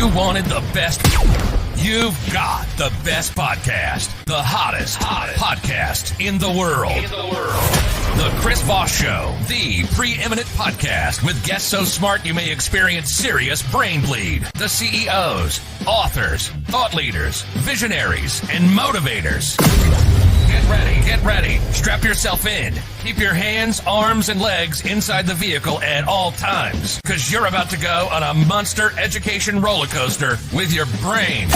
You wanted the best. You've got the best podcast. The hottest podcast in the world. The Chris Voss Show, the preeminent podcast with guests so smart you may experience serious brain bleed. The CEOs, authors, thought leaders, visionaries, and motivators. Get ready. Strap yourself in. Keep your hands, arms, and legs inside the vehicle at all times, because you're about to go on a monster education roller coaster with your brain.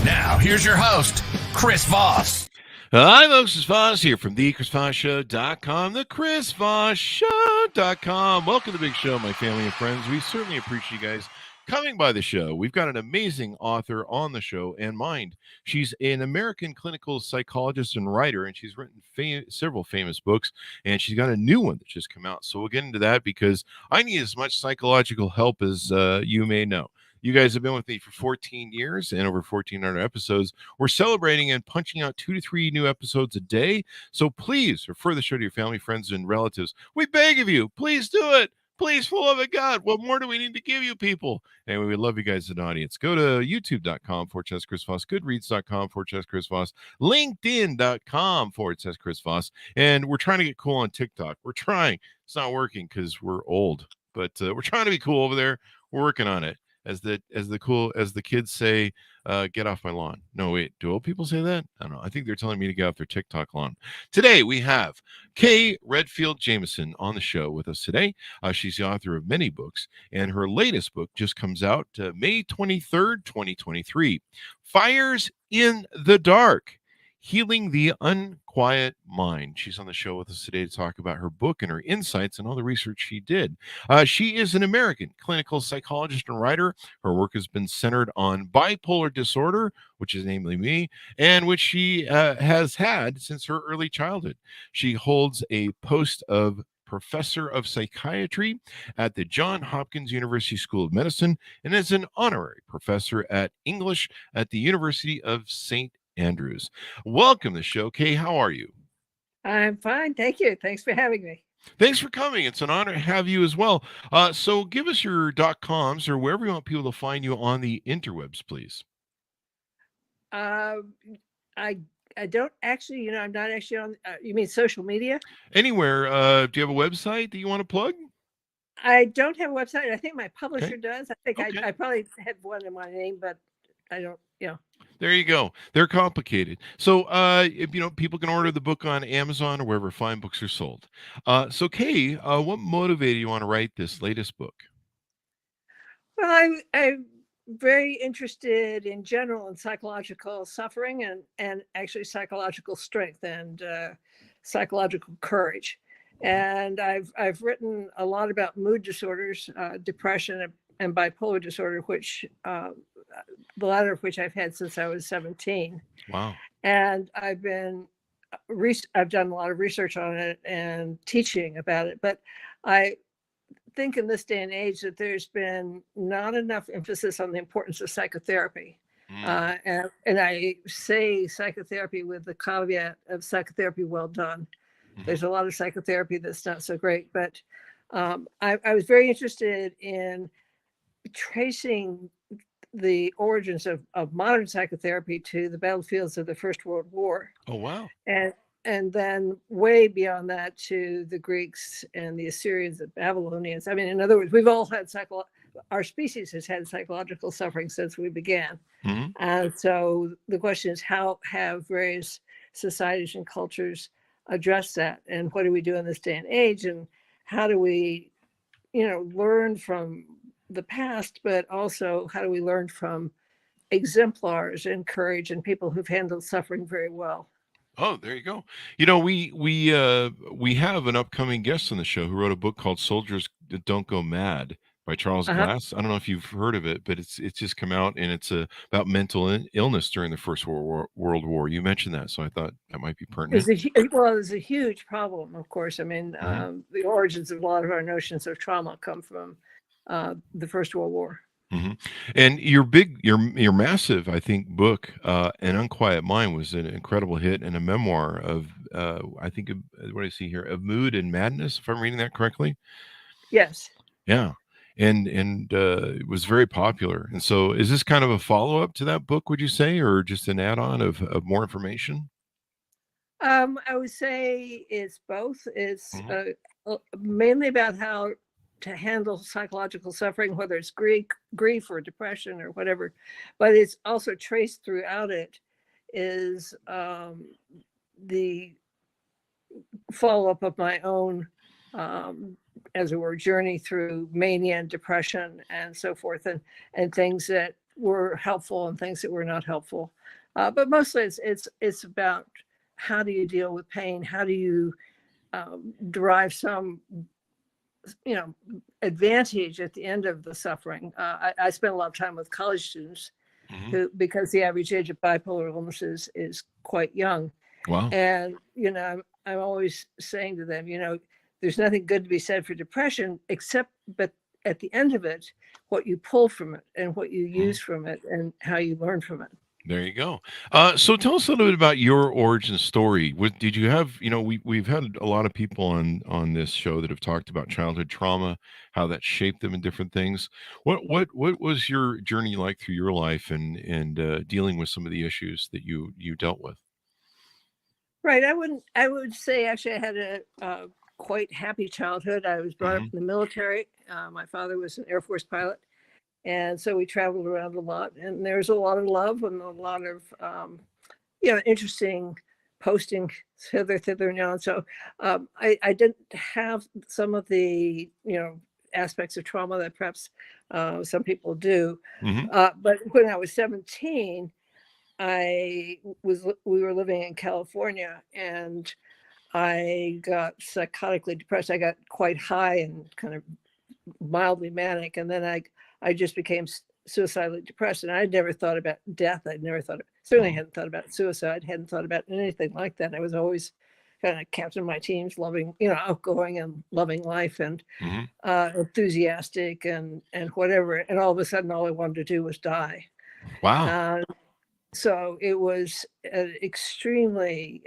Now, here's your host, Chris Voss. Hi, folks. It's Voss here from thechrisvossshow.com, thechrisvossshow.com. Welcome to the big show, my family and friends. We certainly appreciate you guys coming by the show. We've got an amazing author on the show, and mind, she's an American clinical psychologist and writer, and she's written several famous books, and she's got a new one that just come out. So we'll get into that because I need as much psychological help as you may know. You guys have been with me for 14 years and over 1,400 episodes. We're celebrating and punching out 2 to 3 new episodes a day. So please refer the show to your family, friends, and relatives. We beg of you, please do it. Please, for the love of God, what more do we need to give you people? Anyway, we love you guys as an audience. Go to youtube.com/Chris Voss, goodreads.com/Chris Voss, linkedin.com/Chris Voss. And we're trying to get cool on TikTok. We're trying. It's not working because we're old, but we're trying to be cool over there. We're working on it. As the kids say, get off my lawn. No, wait, do old people say that? I don't know. I think they're telling me to get off their TikTok lawn. Today, we have Redfield Jamison on the show with us today. She's the author of many books, and her latest book just comes out May 23rd, 2023. Fires in the Dark, Healing the Unquiet Mind. She's on the show with us today to talk about her book and her insights and all the research she did. She is an American clinical psychologist and writer. Her work has been centered on bipolar disorder, which is namely me, and which she has had since her early childhood. She holds a post of professor of psychiatry at the Johns Hopkins University School of Medicine and is an honorary professor at English at the University of St. Andrews. Welcome to the show, Kay. How are you? I'm fine. Thank you. Thanks for having me. Thanks for coming. It's an honor to have you as well. So give us your .coms or wherever you want people to find you on the interwebs, please. I don't actually, I'm not actually on, you mean social media? Anywhere. Do you have a website that you want to plug? I don't have a website. I think my publisher Okay. does. I think Okay. I probably have one in my name, but I don't, There you go. They're complicated. So, people can order the book on Amazon or wherever fine books are sold. So, Kay, what motivated you want to write this latest book? Well, I'm very interested in general in psychological suffering and actually psychological strength and psychological courage. And I've written a lot about mood disorders, depression and bipolar disorder, which the latter of which I've had since I was 17. Wow. And I've done a lot of research on it and teaching about it. But I think in this day and age that there's been not enough emphasis on the importance of psychotherapy. And I say psychotherapy with the caveat of psychotherapy well done. There's a lot of psychotherapy that's not so great, but I was very interested in tracing the origins of modern psychotherapy to the battlefields of the First World War. Oh, wow. And then way beyond that to the Greeks and the Assyrians and Babylonians. I mean, in other words, we've all had our species has had psychological suffering since we began. Mm-hmm. And so the question is, how have various societies and cultures addressed that? And what do we do in this day and age? And how do we, learn from the past, but also how do we learn from exemplars in courage and people who've handled suffering very well? Oh, there you go. We have an upcoming guest on the show who wrote a book called Soldiers Don't Go Mad by Charles Glass. I don't know if you've heard of it, but it's just come out, and it's about mental illness during the First World War. You mentioned that, so I thought that might be pertinent. It's a huge problem, of course. I mean, the origins of a lot of our notions of trauma come from the First World War. Mm-hmm. And your massive, I think, book, An Unquiet Mind, was an incredible hit, and a memoir of, I think, what do I see here, of mood and madness, if I'm reading that correctly? Yes. Yeah. and it was very popular. And so, is this kind of a follow up to that book? Would you say, or just an add on of more information? I would say it's both. It's Hmm. mainly about how to handle psychological suffering, whether it's grief or depression or whatever. But it's also traced throughout it is the follow up of my own, as it were, journey through mania and depression and so forth, and things that were helpful and things that were not helpful. But mostly it's about how do you deal with pain? How do you derive some, you know, advantage at the end of the suffering? I spent a lot of time with college students Hmm. who, because the average age of bipolar illness is quite young, Wow. and I'm always saying to them, there's nothing good to be said for depression, except, but at the end of it, what you pull from it and what you Mhm. use from it and how you learn from it. There you go. So tell us a little bit about your origin story. What did you have? We've had a lot of people on this show that have talked about childhood trauma, how that shaped them in different things. What was your journey like through your life and dealing with some of the issues that you dealt with? Right. I would say actually I had a quite happy childhood. I was brought up Hmm. in the military. My father was an Air Force pilot. And so we traveled around a lot, and there's a lot of love and a lot of, interesting posting hither, thither, and yon. So I didn't have some of the, aspects of trauma that perhaps some people do. Hmm. But when I was 17, we were living in California, and I got psychotically depressed. I got quite high and kind of mildly manic, and then I just became suicidally depressed. And I'd never thought about death. I'd never certainly hadn't thought about suicide, hadn't thought about anything like that. I was always kind of captain of my teams, loving, outgoing and loving life, and Hmm. enthusiastic and whatever. And all of a sudden, all I wanted to do was die. Wow. uh, so it was an extremely,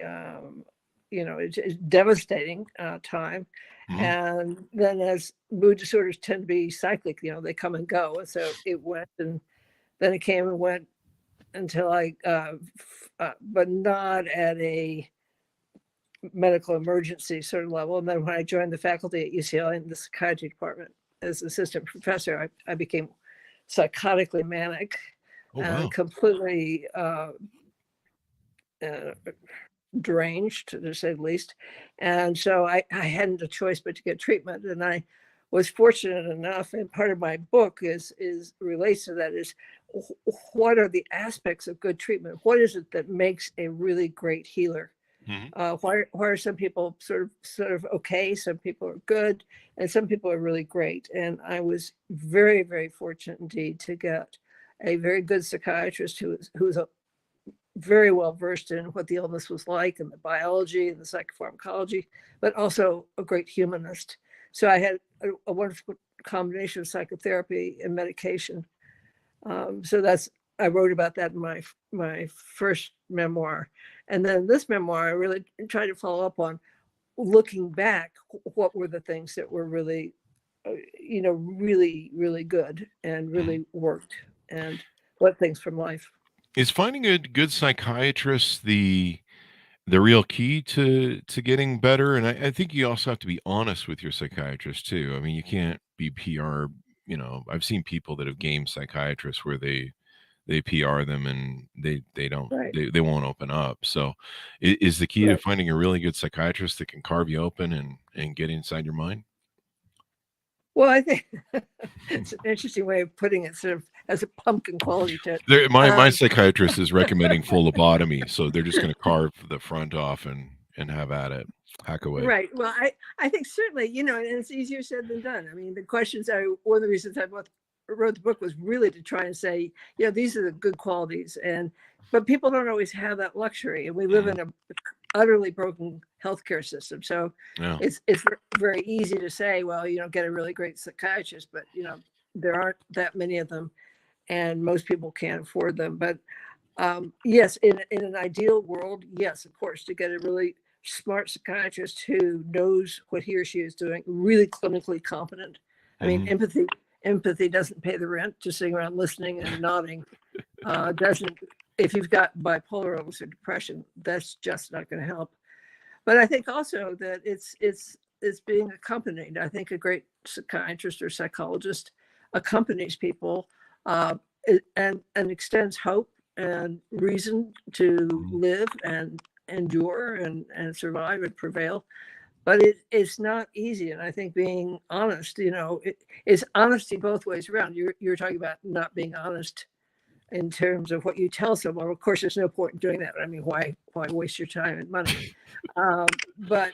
it's devastating time. Hmm. And then, as mood disorders tend to be cyclic, they come and go. And so it went, and then it came and went until but not at a medical emergency sort of level. And then when I joined the faculty at UCLA in the psychiatry department as assistant professor, I became psychotically manic Oh and wow. completely uh, deranged, to say the least. And so I hadn't a choice but to get treatment. And I was fortunate enough, and part of my book is relates to that, is what are the aspects of good treatment? What is it that makes a really great healer? Hmm. Why are some people sort of okay, some people are good, and some people are really great? And I was very, very fortunate indeed to get a very good psychiatrist who was a very well versed in what the illness was like and the biology and the psychopharmacology, but also a great humanist. So I had a wonderful combination of psychotherapy and medication. So I wrote about that in my first memoir, and then this memoir I really tried to follow up on, looking back, what were the things that were really, really, really good and Hmm. really worked, and what things from life. Is finding a good psychiatrist the real key to getting better? And I think you also have to be honest with your psychiatrist too. I mean, you can't be PR. I've seen people that have gamed psychiatrists where they PR them and they don't Right. they won't open up. So, is the key to Right. finding a really good psychiatrist that can carve you open and get inside your mind? Well, I think it's an interesting way of putting it, sort of as a pumpkin quality to it. My Um, psychiatrist is recommending full lobotomy, so they're just going to carve the front off and have at it, hack away. right. Well, I think certainly, and it's easier said than done. I mean, the questions one of the reasons wrote the book was really to try and say, these are the good qualities, but people don't always have that luxury, and we live Mhm. in a utterly broken healthcare system. So Yeah. it's very easy to say, well, get a really great psychiatrist, but there aren't that many of them, and most people can't afford them. But yes, in an ideal world, yes, of course, to get a really smart psychiatrist who knows what he or she is doing, really clinically competent. I mean, Mhm. empathy doesn't pay the rent. Just sitting around listening and nodding doesn't. If you've got bipolar illness or depression, that's just not going to help. But I think also that it's being accompanied. I think a great psychiatrist or psychologist accompanies people and extends hope and reason to live and endure and survive and prevail. But it's not easy. And I think being honest, it's honesty both ways around. You're talking about not being honest in terms of what you tell someone. Of course, there's no point in doing that. I mean, why waste your time and money? But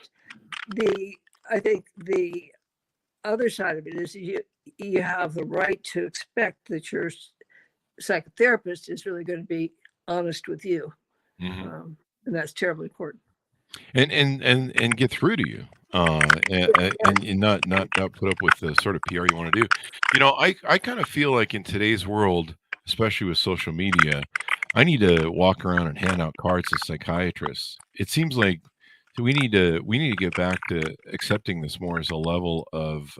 I think the other side of it is you have the right to expect that your psychotherapist is really going to be honest with you, and that's terribly important. And get through to you, and not put up with the sort of PR you want to do. I kind of feel like in today's world, especially with social media, I need to walk around and hand out cards to psychiatrists. It seems like we need to get back to accepting this more as a level of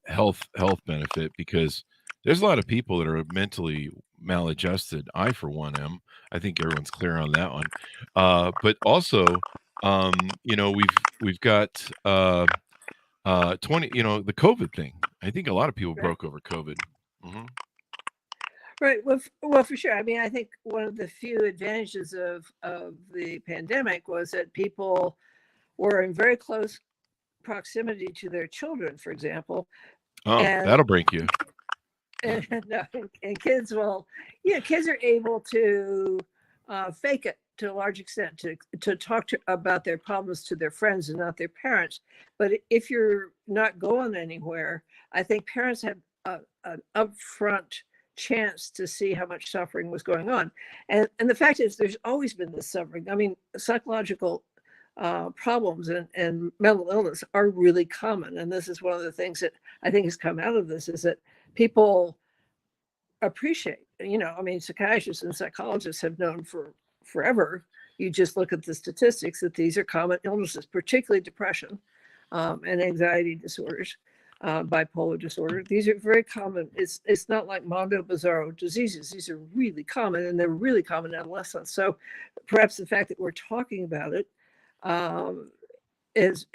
health benefit, because there's a lot of people that are mentally maladjusted. I, for one, am. I think everyone's clear on that one. But also, we've got 20. The COVID thing. I think a lot of people broke over COVID. Right. Well, for sure. I mean, I think one of the few advantages of the pandemic was that people were in very close proximity to their children, for example. Oh, that'll break you. And kids kids are able to fake it to a large extent, to talk about their problems to their friends and not their parents. But if you're not going anywhere, I think parents have an upfront chance to see how much suffering was going on. And the fact is, there's always been this suffering. I mean, psychological problems and mental illness are really common. And this is one of the things that I think has come out of this, is that people appreciate, I mean, psychiatrists and psychologists have known for forever. You just look at the statistics that these are common illnesses, particularly depression and anxiety disorders, bipolar disorder. These are very common. It's not like Mondo Bizarro diseases. These are really common, and they're really common in adolescents. So perhaps the fact that we're talking about it is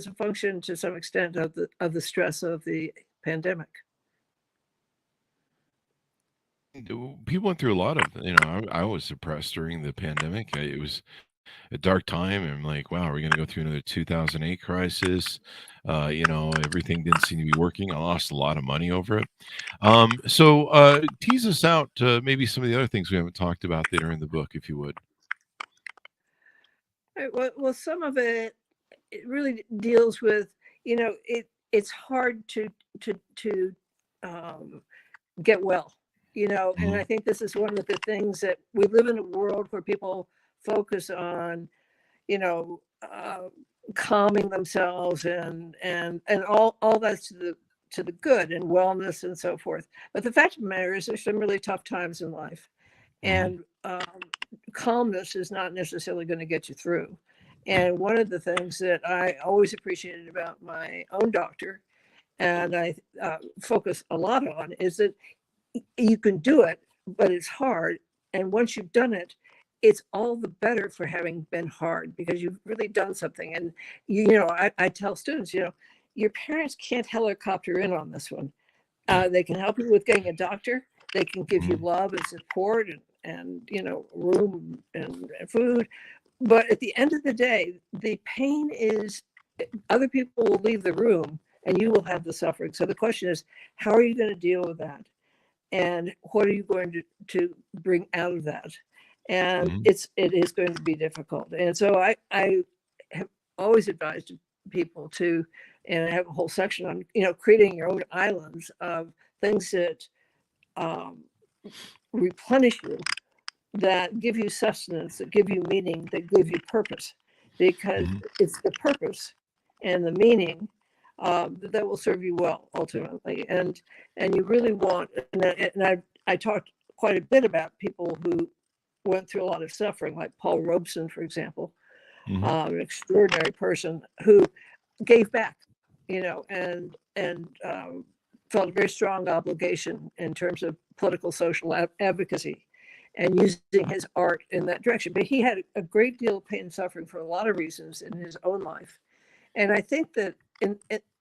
a function to some extent of the stress of the pandemic. People went through a lot of, I was depressed during the pandemic. It was a dark time. And I'm like, wow, we're going to go through another 2008 crisis. Everything didn't seem to be working. I lost a lot of money over it. So tease us out maybe some of the other things we haven't talked about that are in the book, if you would. Well, some of it really deals with, it's hard to get well, and I think this is one of the things that we live in a world where people focus on, calming themselves and all that's to the good and wellness and so forth. But the fact of the matter is, there's some really tough times in life, and calmness is not necessarily going to get you through. And one of the things that I always appreciated about my own doctor, and I focus a lot on, is that you can do it, but it's hard. And once you've done it, it's all the better for having been hard, because you've really done something. And, I tell students, your parents can't helicopter in on this one. They can help you with getting a doctor. They can give you love and support and room and food. But at the end of the day, the pain is, other people will leave the room and you will have the suffering. So the question is, how are you going to deal with that? And what are you going to bring out of that? And it is going to be difficult. And so I have always advised people to, and I have a whole section on, creating your own islands of things that replenish you, that give you sustenance, that give you meaning, that give you purpose, because it's the purpose and the meaning that will serve you well ultimately. And you really want, and I talked quite a bit about people who went through a lot of suffering, like Paul Robeson, for example, an extraordinary person who gave back, and felt a very strong obligation in terms of political social advocacy and using his art in that direction. But he had a great deal of pain and suffering for a lot of reasons in his own life. And I think that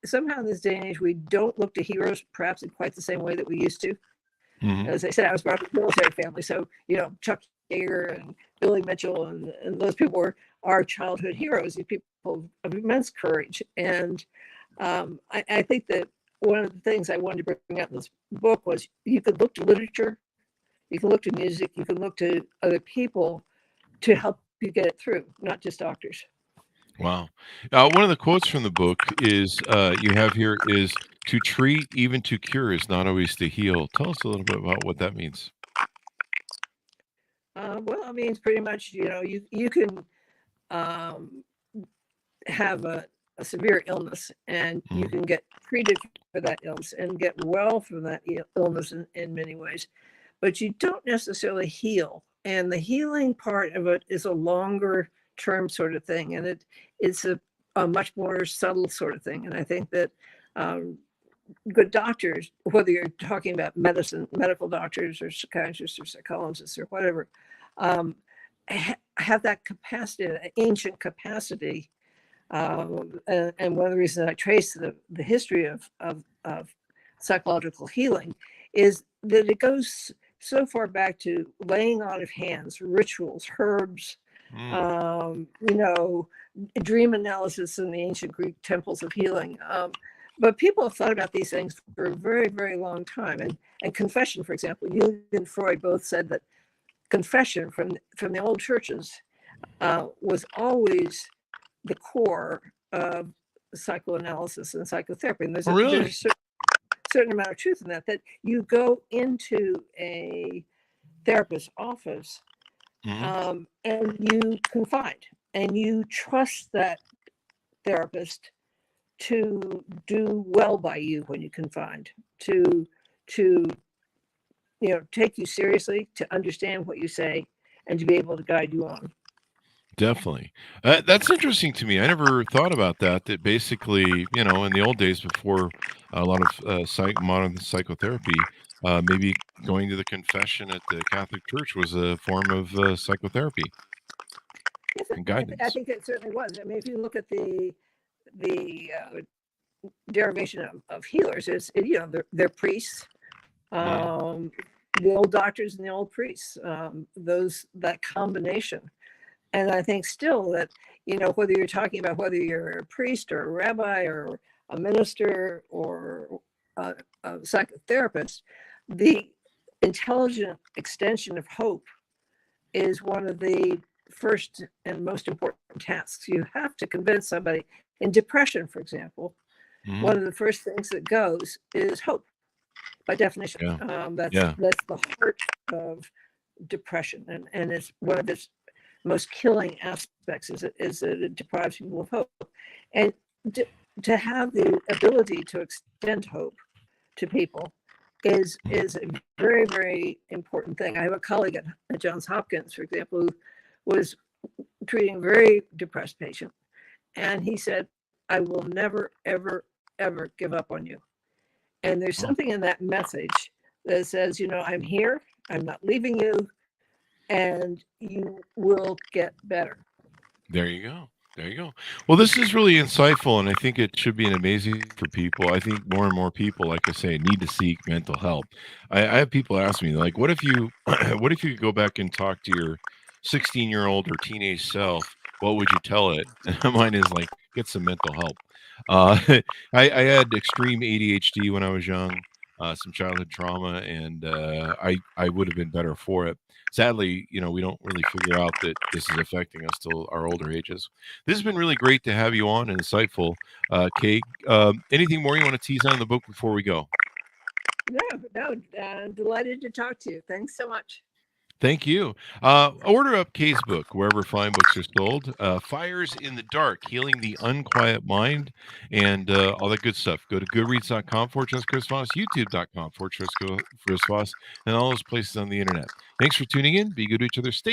somehow in this day and age, we don't look to heroes perhaps in quite the same way that we used to. As I said, I was brought up in a military family. So, Chuck Yeager and Billy Mitchell and those people were our childhood heroes, these people of immense courage. And I think that one of the things I wanted to bring out in this book was you could look to literature, you can look to music, you can look to other people to help you get it through, not just doctors. Wow. One of the quotes from the book is you have here is to treat, even to cure, is not always to heal. Tell us a little bit about what that means. Well, I mean, it's pretty much, you can have a severe illness and you can get treated for that illness and get well from that illness in many ways, but you don't necessarily heal. And the healing part of it is a longer term sort of thing. And it's a much more subtle sort of thing. And I think that good doctors, whether you're talking about medical doctors or psychiatrists or psychologists or whatever, have that capacity, that ancient capacity. And one of the reasons I trace the history of psychological healing is that it goes so far back to laying on of hands, rituals, herbs, dream analysis in the ancient Greek temples of healing. But people have thought about these things for a very, very long time. And confession, for example, Jung and Freud both said that confession from the old churches was always the core of psychoanalysis and psychotherapy. And there's a certain amount of truth in that you go into a therapist's office and you confide and you trust that therapist to do well by you when you confide, to take you seriously, to understand what you say, and to be able to guide you on. Definitely. That's interesting to me. I never thought about that. That basically, in the old days before a lot of modern psychotherapy, maybe going to the confession at the Catholic Church was a form of psychotherapy and guidance. I think it certainly was. I mean, if you look at the derivation of healers, they're priests, the old doctors and the old priests, that combination. And I think still that, whether you're talking about whether you're a priest or a rabbi or a minister or a psychotherapist, the intelligent extension of hope is one of the first and most important tasks. You have to convince somebody. In depression, for example, one of the first things that goes is hope, by definition. That's the heart of depression, and it's one of its most killing aspects is that it deprives people of hope. And to have the ability to extend hope to people is a very, very important thing. I have a colleague at Johns Hopkins, for example, who was treating a very depressed patient. And he said, I will never, ever, ever give up on you. And there's something in that message that says, I'm here, I'm not leaving you, and you will get better. There you go. Well, this is really insightful, and I think it should be an amazing for people. I think more and more people, like I say, need to seek mental help. I have people ask me, like, what if you could go back and talk to your 16-year-old or teenage self? What would you tell it? And mine is like, get some mental help. I had extreme ADHD when I was young, some childhood trauma, and I would have been better for it. Sadly, we don't really figure out that this is affecting us till our older ages. This has been really great to have you on and insightful, Kate. Anything more you want to tease on the book before we go? No, delighted to talk to you. Thanks so much. Thank you. Order up Kay's book wherever fine books are sold. Fires in the Dark, Healing the Unquiet Mind, and all that good stuff. Go to goodreads.com / Chris Voss, youtube.com / Chris Voss, and all those places on the internet. Thanks for tuning in. Be good to each other. Stay